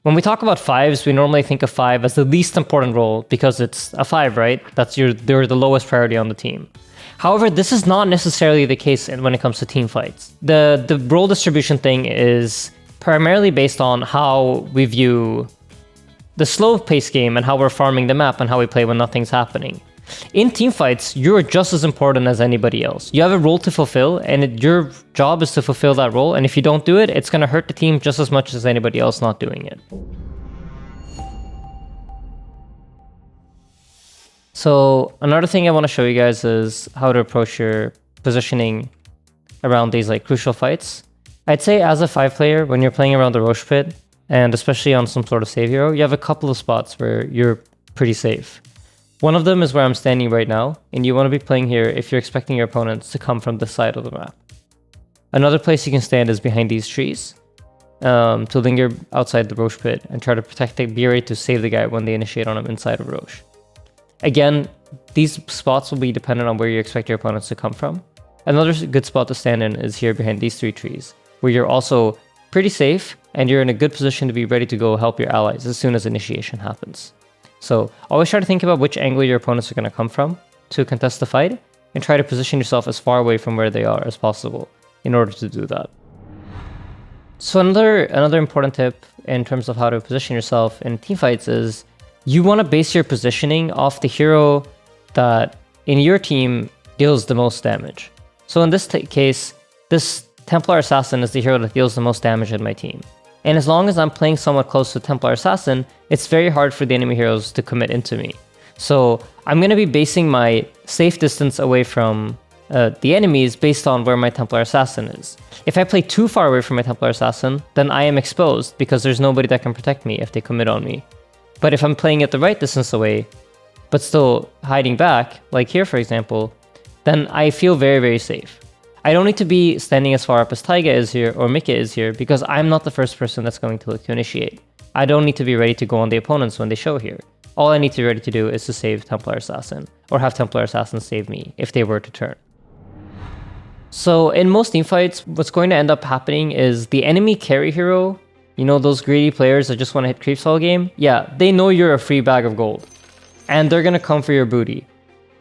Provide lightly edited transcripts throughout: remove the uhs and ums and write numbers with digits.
When we talk about 5s, we normally think of 5 as the least important role because it's a 5, right? They're the lowest priority on the team. However, this is not necessarily the case when it comes to team fights. The role distribution thing is primarily based on how we view the slow-paced game and how we're farming the map and how we play when nothing's happening. In team fights, you're just as important as anybody else. You have a role to fulfill, and your job is to fulfill that role. And if you don't do it, it's going to hurt the team just as much as anybody else not doing it. So another thing I want to show you guys is how to approach your positioning around these like crucial fights. I'd say as a 5 player, when you're playing around the Roche pit, and especially on some sort of save hero, you have a couple of spots where you're pretty safe. One of them is where I'm standing right now, and you want to be playing here if you're expecting your opponents to come from this side of the map. Another place you can stand is behind these trees, to linger outside the Roche pit and try to protect the be ready to save the guy when they initiate on him inside of Roche. Again, these spots will be dependent on where you expect your opponents to come from. Another good spot to stand in is here behind these 3 trees, where you're also pretty safe and you're in a good position to be ready to go help your allies as soon as initiation happens. So always try to think about which angle your opponents are going to come from to contest the fight, and try to position yourself as far away from where they are as possible in order to do that. So another important tip in terms of how to position yourself in teamfights is you want to base your positioning off the hero that in your team deals the most damage. So in this case, this Templar Assassin is the hero that deals the most damage in my team. And as long as I'm playing somewhat close to Templar Assassin, it's very hard for the enemy heroes to commit into me. So I'm going to be basing my safe distance away from the enemies based on where my Templar Assassin is. If I play too far away from my Templar Assassin, then I am exposed because there's nobody that can protect me if they commit on me. But if I'm playing at the right distance away, but still hiding back, like here for example, then I feel very, very safe. I don't need to be standing as far up as Taiga is here or Mika is here because I'm not the first person that's going to look to initiate. I don't need to be ready to go on the opponents when they show here. All I need to be ready to do is to save Templar Assassin, or have Templar Assassin save me if they were to turn. So in most teamfights, what's going to end up happening is the enemy carry hero, you know, those greedy players that just want to hit creeps all game, yeah, they know you're a free bag of gold, and they're going to come for your booty.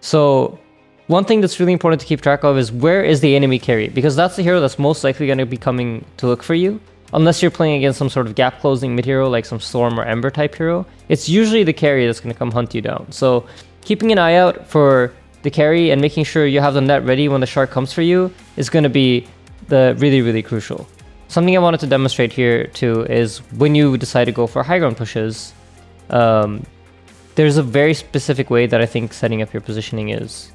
So one thing that's really important to keep track of is where is the enemy carry, because that's the hero that's most likely going to be coming to look for you. Unless you're playing against some sort of gap closing mid hero like some Storm or Ember type hero, it's usually the carry that's going to come hunt you down. So keeping an eye out for the carry and making sure you have the net ready when the shark comes for you is going to be really, really crucial. Something I wanted to demonstrate here too is when you decide to go for high ground pushes, there's a very specific way that I think setting up your positioning is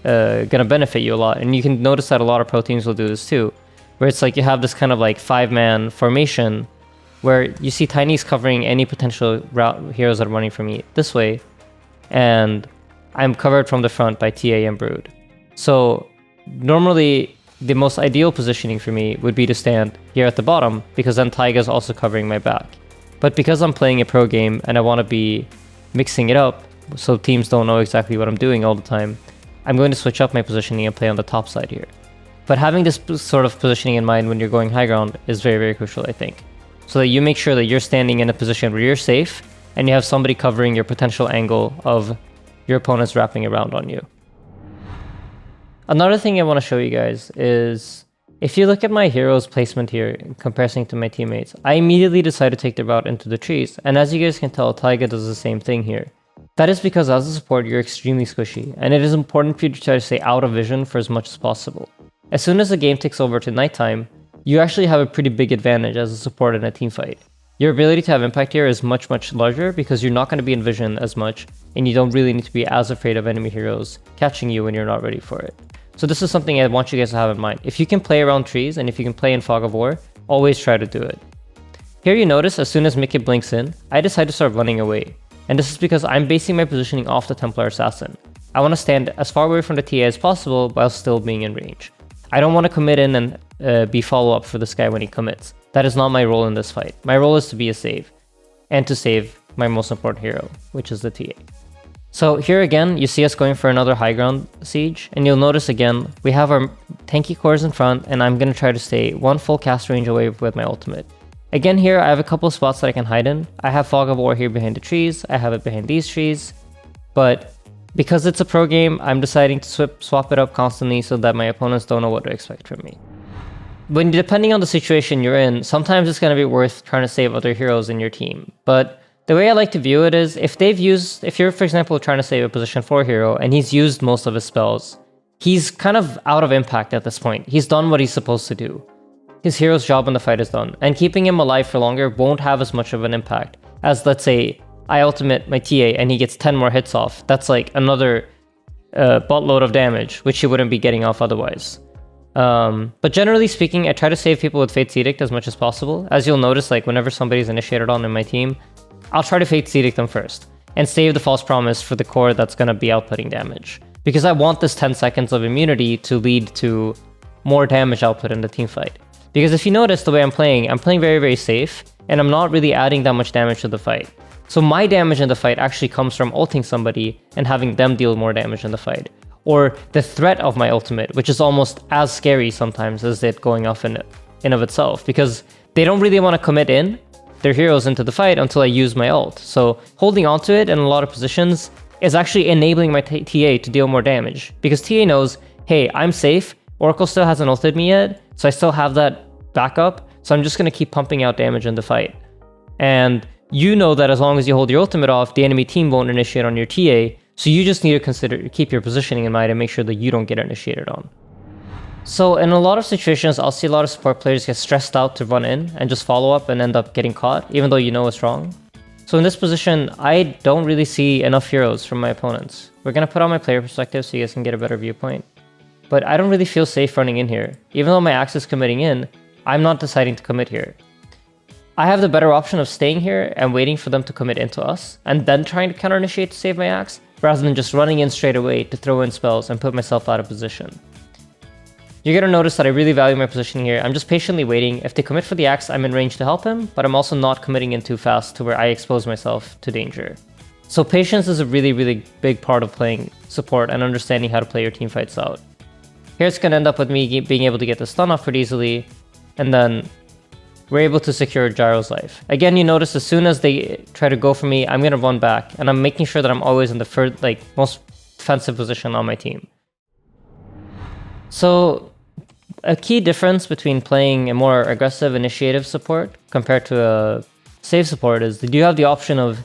going to benefit you a lot. And you can notice that a lot of pro teams will do this too, where it's like you have this kind of like 5-man formation where you see Tiny's covering any potential route heroes that are running from me this way, and I'm covered from the front by TA and Brood. So normally the most ideal positioning for me would be to stand here at the bottom, because then Taiga's also covering my back. But because I'm playing a pro game and I want to be mixing it up so teams don't know exactly what I'm doing all the time, I'm going to switch up my positioning and play on the top side here. But having this sort of positioning in mind when you're going high ground is very, very crucial, I think. So that you make sure that you're standing in a position where you're safe and you have somebody covering your potential angle of your opponents wrapping around on you. Another thing I want to show you guys is, if you look at my hero's placement here in comparison to my teammates, I immediately decide to take the route into the trees. And as you guys can tell, Taiga does the same thing here. That is because as a support, you're extremely squishy, and it is important for you to try to stay out of vision for as much as possible. As soon as the game takes over to nighttime, you actually have a pretty big advantage as a support in a team fight. Your ability to have impact here is much, much larger because you're not going to be in vision as much, and you don't really need to be as afraid of enemy heroes catching you when you're not ready for it. So this is something I want you guys to have in mind. If you can play around trees, and if you can play in Fog of War, always try to do it. Here you notice as soon as Mickey blinks in, I decide to start running away. And this is because I'm basing my positioning off the Templar Assassin. I want to stand as far away from the TA as possible while still being in range. I don't want to commit in and be follow-up for this guy when he commits. That is not my role in this fight. My role is to be a save, and to save my most important hero, which is the TA. So here again, you see us going for another high ground siege, and you'll notice again, we have our tanky cores in front, and I'm going to try to stay one full cast range away with my ultimate. Again here, I have a couple of spots that I can hide in. I have Fog of War here behind the trees. I have it behind these trees. But because it's a pro game, I'm deciding to swap it up constantly so that my opponents don't know what to expect from me. Depending on the situation you're in, sometimes it's going to be worth trying to save other heroes in your team. But the way I like to view it is, if you're, for example, trying to save a position 4 hero and he's used most of his spells, he's kind of out of impact at this point. He's done what he's supposed to do. His hero's job in the fight is done, and keeping him alive for longer won't have as much of an impact as, let's say, I ultimate my TA and he gets 10 more hits off. That's like another buttload of damage, which he wouldn't be getting off otherwise. But generally speaking, I try to save people with Fate's Edict as much as possible. As you'll notice, like whenever somebody's initiated on in my team, I'll try to Fate's Edict them first and save the False Promise for the core that's going to be outputting damage. Because I want this 10 seconds of immunity to lead to more damage output in the team fight. Because if you notice the way I'm playing very, very safe, and I'm not really adding that much damage to the fight. So my damage in the fight actually comes from ulting somebody and having them deal more damage in the fight. Or the threat of my ultimate, which is almost as scary sometimes as it going off in of itself. Because they don't really want to commit in their heroes into the fight until I use my ult. So holding onto it in a lot of positions is actually enabling my TA to deal more damage. Because TA knows, hey, I'm safe, Oracle still hasn't ulted me yet, so I still have that backup, so I'm just going to keep pumping out damage in the fight. And you know that as long as you hold your ultimate off, the enemy team won't initiate on your TA, so you just need to keep your positioning in mind and make sure that you don't get initiated on. So in a lot of situations, I'll see a lot of support players get stressed out to run in and just follow up and end up getting caught, even though you know it's wrong. So in this position, I don't really see enough heroes from my opponents. We're going to put on my player perspective so you guys can get a better viewpoint. But I don't really feel safe running in here. Even though my axe is committing in, I'm not deciding to commit here. I have the better option of staying here and waiting for them to commit into us, and then trying to counter-initiate to save my axe, rather than just running in straight away to throw in spells and put myself out of position. You're going to notice that I really value my positioning here. I'm just patiently waiting. If they commit for the axe, I'm in range to help him, but I'm also not committing in too fast to where I expose myself to danger. So patience is a really, really big part of playing support and understanding how to play your team fights out. Here it's going to end up with me being able to get the stun off pretty easily, and then we're able to secure Gyro's life. Again, you notice as soon as they try to go for me, I'm going to run back, and I'm making sure that I'm always in the most defensive position on my team. So a key difference between playing a more aggressive initiative support compared to a save support is that you have the option of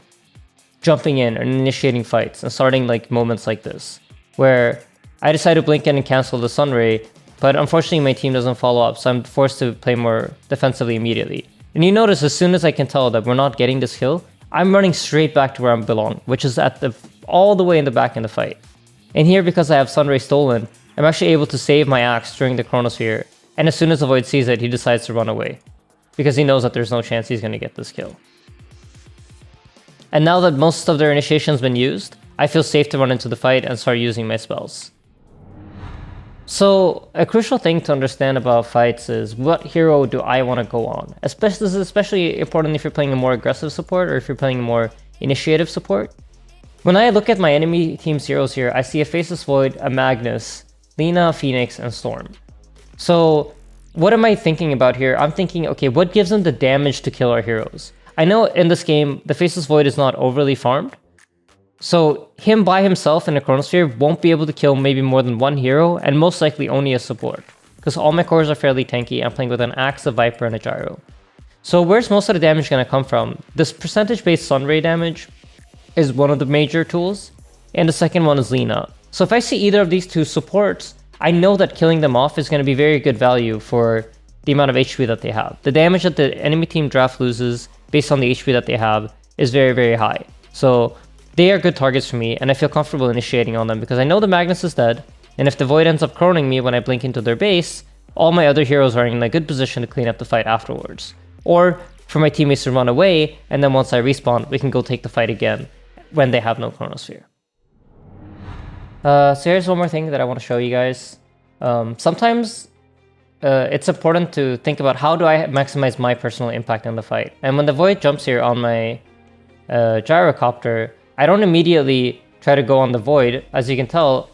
jumping in and initiating fights and starting like moments like this, where I decide to blink in and cancel the Sunray, but unfortunately my team doesn't follow up, so I'm forced to play more defensively immediately. And you notice as soon as I can tell that we're not getting this kill, I'm running straight back to where I belong, which is at all the way in the back in the fight. And here, because I have Sunray stolen, I'm actually able to save my axe during the Chronosphere, and as soon as the Void sees it, he decides to run away, because he knows that there's no chance he's going to get this kill. And now that most of their initiation's been used, I feel safe to run into the fight and start using my spells. So a crucial thing to understand about fights is what hero do I want to go on? This is especially important if you're playing a more aggressive support or if you're playing a more initiative support. When I look at my enemy team's heroes here, I see a Faceless Void, a Magnus, Lina, Phoenix, and Storm. So what am I thinking about here? I'm thinking, okay, what gives them the damage to kill our heroes? I know in this game, the Faceless Void is not overly farmed. So him by himself in a Chronosphere won't be able to kill maybe more than one hero, and most likely only a support. Because all my cores are fairly tanky, I'm playing with an Axe, a Viper, and a Gyro. So where's most of the damage going to come from? This percentage-based Sunray damage is one of the major tools, and the second one is Lina. So if I see either of these two supports, I know that killing them off is going to be very good value for the amount of HP that they have. The damage that the enemy team draft loses based on the HP that they have is very, very high. So they are good targets for me, and I feel comfortable initiating on them because I know the Magnus is dead, and if the Void ends up chroning me when I blink into their base, all my other heroes are in a good position to clean up the fight afterwards. Or for my teammates to run away, and then once I respawn, we can go take the fight again when they have no Chronosphere. So here's one more thing that I want to show you guys. Sometimes it's important to think about how do I maximize my personal impact on the fight. And when the Void jumps here on my gyrocopter, I don't immediately try to go on the Void. As you can tell,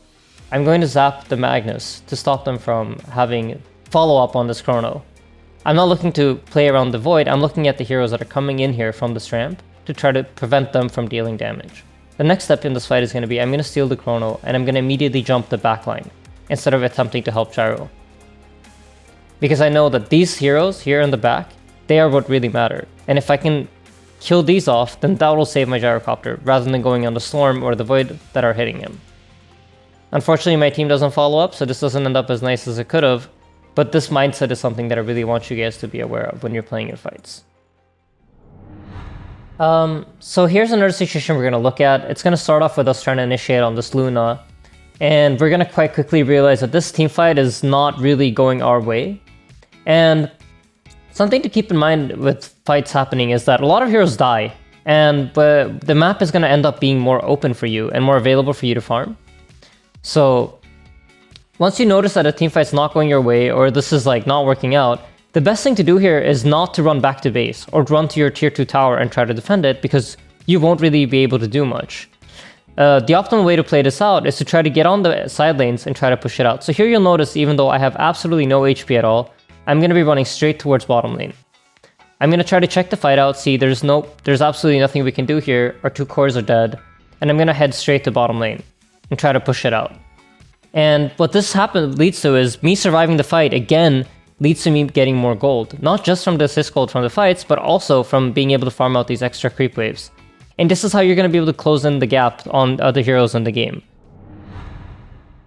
I'm going to zap the Magnus to stop them from having follow-up on this Chrono. I'm not looking to play around the void, I'm looking at the heroes that are coming in here from this ramp to try to prevent them from dealing damage. The next step in this fight is going to be I'm going to steal the chrono and I'm going to immediately jump the backline instead of attempting to help Gyro. Because I know that these heroes here in the back, they are what really matter. And if I can kill these off, then that will save my gyrocopter rather than going on the storm or the void that are hitting him. Unfortunately, my team doesn't follow up, so this doesn't end up as nice as it could have. But this mindset is something that I really want you guys to be aware of when you're playing your fights. So here's another situation we're going to look at. It's going to start off with us trying to initiate on this Luna. And we're going to quite quickly realize that this team fight is not really going our way. And something to keep in mind with fights happening is that a lot of heroes die. But the map is going to end up being more open for you and more available for you to farm. So once you notice that a team fight's not going your way or this is like not working out, the best thing to do here is not to run back to base or run to your tier 2 tower and try to defend it because you won't really be able to do much. The optimal way to play this out is to try to get on the side lanes and try to push it out. So here you'll notice even though I have absolutely no HP at all, I'm going to be running straight towards bottom lane. I'm going to try to check the fight out, see there's absolutely nothing we can do here, our 2 cores are dead, and I'm going to head straight to bottom lane and try to push it out. And what this leads to is me surviving the fight again leads to me getting more gold. Not just from the assist gold from the fights, but also from being able to farm out these extra creep waves. And this is how you're going to be able to close in the gap on other heroes in the game.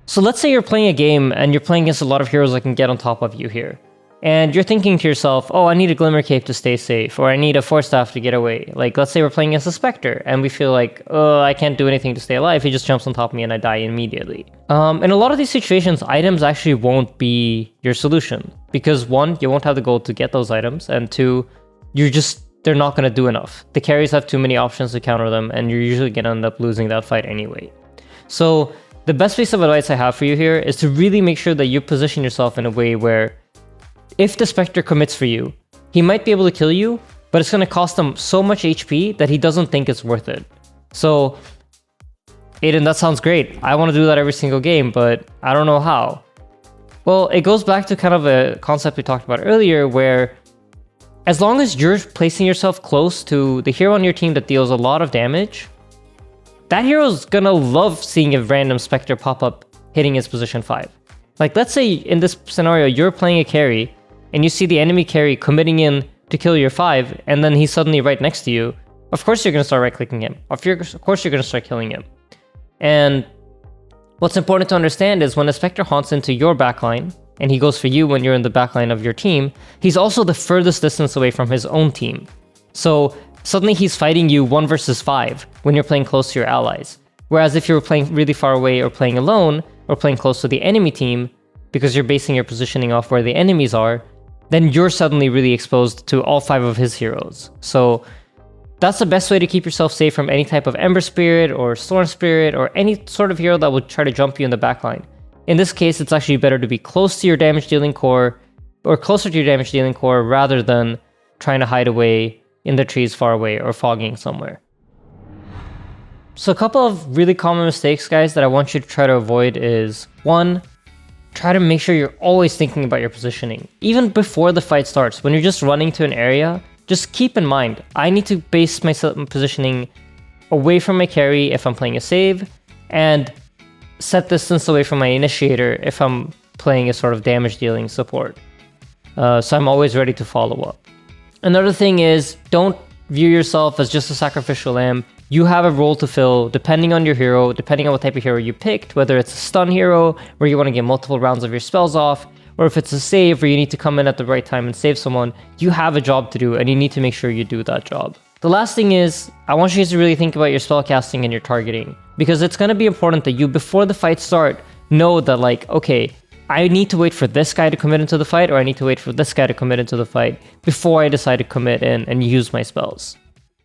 So let's say you're playing a game and you're playing against a lot of heroes that can get on top of you here. And you're thinking to yourself, oh, I need a Glimmer Cape to stay safe, or I need a Force Staff to get away. Like, let's say we're playing against a Spectre, and we feel like, oh, I can't do anything to stay alive. He just jumps on top of me and I die immediately. In a lot of these situations, items actually won't be your solution. Because 1, you won't have the gold to get those items, and 2, they're not going to do enough. The carries have too many options to counter them, and you're usually going to end up losing that fight anyway. So the best piece of advice I have for you here is to really make sure that you position yourself in a way where if the Spectre commits for you, he might be able to kill you, but it's going to cost him so much HP that he doesn't think it's worth it. So, Aiden, that sounds great. I want to do that every single game, but I don't know how. Well, it goes back to kind of a concept we talked about earlier where as long as you're placing yourself close to the hero on your team that deals a lot of damage, that hero's going to love seeing a random Spectre pop up hitting his position 5. Like, let's say in this scenario, you're playing a carry, and you see the enemy carry committing in to kill your 5, and then he's suddenly right next to you, of course you're going to start right-clicking him. Of course you're going to start killing him. And what's important to understand is when a Spectre haunts into your backline, and he goes for you when you're in the backline of your team, he's also the furthest distance away from his own team. So suddenly he's fighting you 1 versus 5 when you're playing close to your allies. Whereas if you're playing really far away or playing alone, or playing close to the enemy team, because you're basing your positioning off where the enemies are, then you're suddenly really exposed to all 5 of his heroes. So that's the best way to keep yourself safe from any type of Ember Spirit or Storm Spirit or any sort of hero that would try to jump you in the backline. In this case, it's actually better to be close to your damage dealing core or closer to your damage dealing core rather than trying to hide away in the trees far away or fogging somewhere. So a couple of really common mistakes, guys, that I want you to try to avoid is 1, try to make sure you're always thinking about your positioning. Even before the fight starts, when you're just running to an area, just keep in mind, I need to base my positioning away from my carry if I'm playing a save, and set distance away from my initiator if I'm playing a sort of damage dealing support. So I'm always ready to follow up. Another thing is, don't view yourself as just a sacrificial lamb. You have a role to fill depending on your hero, depending on what type of hero you picked, whether it's a stun hero where you want to get multiple rounds of your spells off, or if it's a save where you need to come in at the right time and save someone. You have a job to do and you need to make sure you do that job. The last thing is, I want you guys to really think about your spell casting and your targeting, because it's going to be important that you, before the fight start, know that like, okay, I need to wait for this guy to commit into the fight, or I need to wait for this guy to commit into the fight before I decide to commit in and use my spells.